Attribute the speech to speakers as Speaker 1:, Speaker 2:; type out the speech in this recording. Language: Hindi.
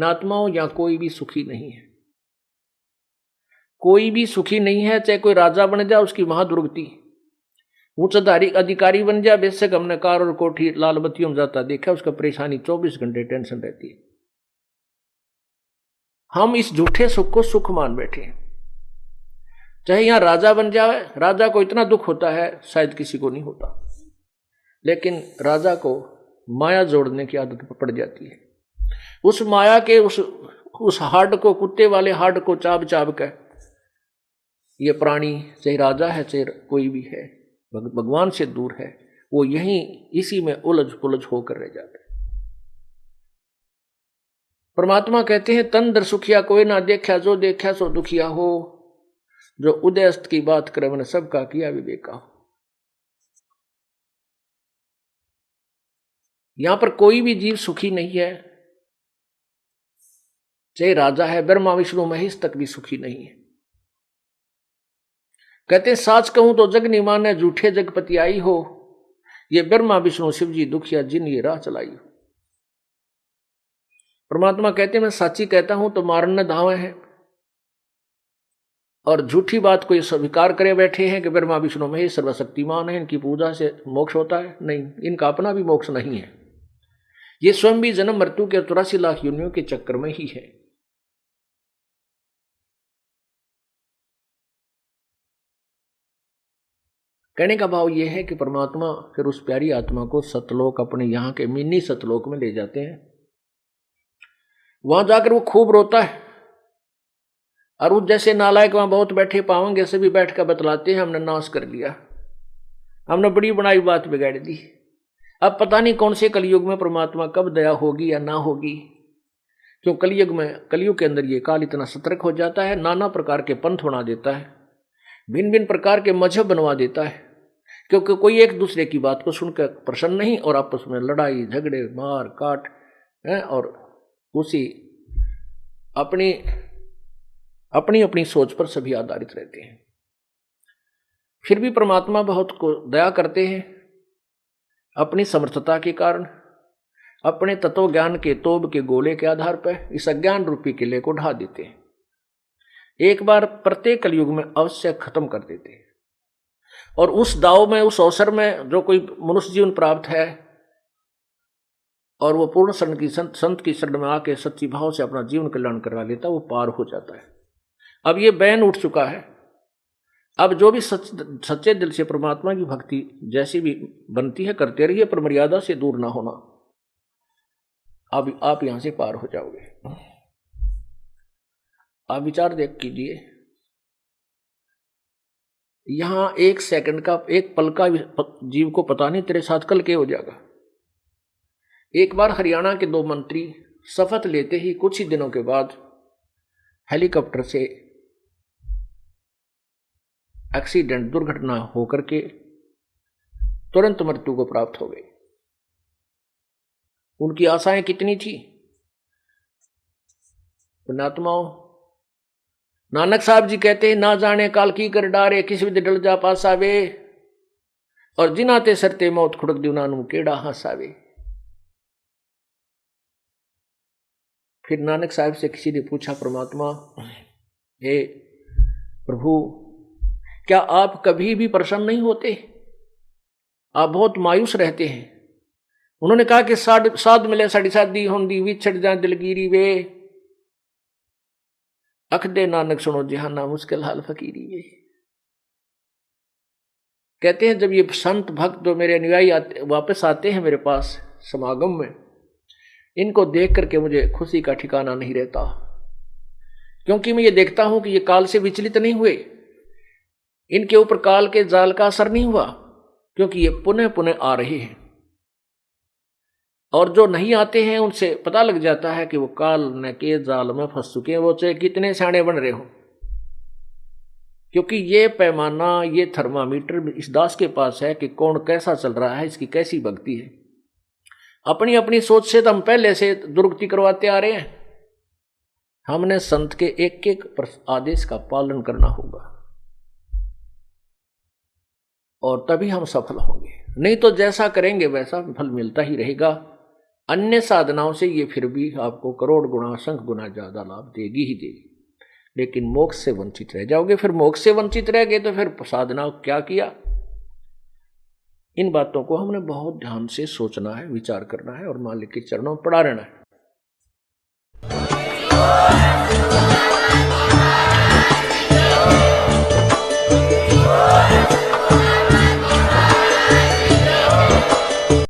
Speaker 1: पुण्यात्माओं, यहां कोई भी सुखी नहीं है, कोई भी सुखी नहीं है। चाहे कोई राजा बन जाए उसकी महादुर्गति, उच्च अधिकारी बन जाए, बेशक हमने कार और कोठी लाल बत्तियों में जाता देखा, उसका परेशानी 24 घंटे टेंशन रहती है। हम इस झूठे सुख को सुख मान बैठे हैं। चाहे यहां राजा बन जाए, राजा को इतना दुख होता है शायद किसी को नहीं होता, लेकिन राजा को माया जोड़ने की आदत पड़ जाती है। उस माया के उस हाड को, कुत्ते वाले हाड को चाब चाब कर ये प्राणी, चाहे राजा है चाहे कोई भी है, भगवान से दूर है, वो यहीं इसी में उलझ पुलझ होकर रह जाते हैं। परमात्मा कहते हैं तन दर सुखिया कोई ना देखा, जो देखा सो दुखिया हो, जो उदय अस्त की बात करे मैंने सबका किया विवेका हो। यहां पर कोई भी जीव सुखी नहीं है, चाहे राजा है, ब्रह्मा विष्णु महेश तक भी सुखी नहीं है। कहते हैं साच कहूं तो जग नहीं माने, झूठे जगपति आई हो, ये ब्रह्मा विष्णु शिव जी दुखिया जिन ये राह चलाई हो। परमात्मा कहते हैं मैं साची कहता हूं तो मारने धावे हैं, और झूठी बात को ये स्वीकार करे बैठे हैं कि ब्रह्मा विष्णु महेश सर्वशक्तिमान है, इनकी पूजा से मोक्ष होता है। नहीं, इनका अपना भी मोक्ष नहीं है, ये स्वयं भी जन्म मृत्यु के 84 लाख योनियों के चक्कर में ही है। कहने का भाव यह है कि परमात्मा फिर उस प्यारी आत्मा को सतलोक, अपने यहाँ के मिनी सतलोक में ले जाते हैं। वहां जाकर वो खूब रोता है, और उस जैसे नालायक वहां बहुत बैठे पाएंगे से भी बैठ कर बतलाते हैं हमने नाश कर लिया, हमने बड़ी बनाई बात बिगाड़ दी। अब पता नहीं कौन से कलयुग में परमात्मा कब दया होगी या ना होगी, क्यों कलयुग के अंदर ये काल इतना सतर्क हो जाता है, नाना प्रकार के पंथ बना देता है, भिन्न भिन्न प्रकार के मजहब बनवा देता है, क्योंकि कोई एक दूसरे की बात को सुनकर प्रसन्न नहीं, और आपस में लड़ाई झगड़े मार काट है, और उसी अपनी अपनी अपनी सोच पर सभी आधारित रहते हैं। फिर भी परमात्मा बहुत को दया करते हैं, अपनी समर्थता के कारण, अपने तत्व ज्ञान के तोब के गोले के आधार पर इस अज्ञान रूपी किले को ढा देते हैं, एक बार प्रत्येक कलयुग में अवश्य खत्म कर देते हैं। और उस दाव में, उस अवसर में जो कोई मनुष्य जीवन प्राप्त है और वो पूर्ण संत की शरण में आके सच्ची भाव से अपना जीवन कल्याण करवा लेता, वो पार हो जाता है। अब ये बैन उठ चुका है, अब जो भी सच्चे दिल से परमात्मा की भक्ति जैसी भी बनती है करते रहिए, पर मर्यादा से दूर ना होना, अब आप यहां से पार हो जाओगे। आप विचार देख कीजिए, यहां एक सेकंड का, एक पल का जीव को पता नहीं तेरे साथ कल क्या हो जाएगा। एक बार हरियाणा के 2 मंत्री शपथ लेते ही कुछ ही दिनों के बाद हेलीकॉप्टर से एक्सीडेंट, दुर्घटना होकर के तुरंत मृत्यु को प्राप्त हो गई। उनकी आशाएं कितनी थी। पुण्यात्माओं, नानक साहब जी कहते हैं ना जाने काल की कर डारे, किस विध डल जा पासावे, और जिनाते सरते मौत खुड़क दिनानु केड़ा हंसावे। फिर नानक साहब से किसी ने पूछा, परमात्मा हे प्रभु, क्या आप कभी भी प्रसन्न नहीं होते, आप बहुत मायूस रहते हैं। उन्होंने कहा कि साध मिले साड़ी शादी होंदी, विछड़ जा दिलगिरी वे, अख दे नानक सुनो जहाना मुश्किल हाल फकीरी वे। कहते हैं जब ये संत भक्त जो मेरे अनुयायी वापस आते हैं मेरे पास समागम में, इनको देख करके मुझे खुशी का ठिकाना नहीं रहता, क्योंकि मैं ये देखता हूं कि ये काल से विचलित नहीं हुए, इनके ऊपर काल के जाल का असर नहीं हुआ, क्योंकि ये पुनः पुनः आ रहे हैं। और जो नहीं आते हैं उनसे पता लग जाता है कि वो काल न के जाल में फंस चुके हैं, वो चाहे कितने सियाने बन रहे हो, क्योंकि ये पैमाना, ये थर्मामीटर इस दास के पास है कि कौन कैसा चल रहा है, इसकी कैसी भक्ति है। अपनी अपनी सोच से तो हम पहले से दुर्गति करवाते आ रहे हैं। हमने संत के एक एक आदेश का पालन करना होगा, और तभी हम सफल होंगे, नहीं तो जैसा करेंगे वैसा फल मिलता ही रहेगा। अन्य साधनाओं से ये फिर भी आपको करोड़ गुना असंख्य गुना ज्यादा लाभ देगी ही देगी, लेकिन मोक्ष से वंचित रह जाओगे। फिर मोक्ष से वंचित रह गए तो फिर साधना क्या किया? इन बातों को हमने बहुत ध्यान से सोचना है, विचार करना है और मालिक के चरणों में पड़ा रहना है।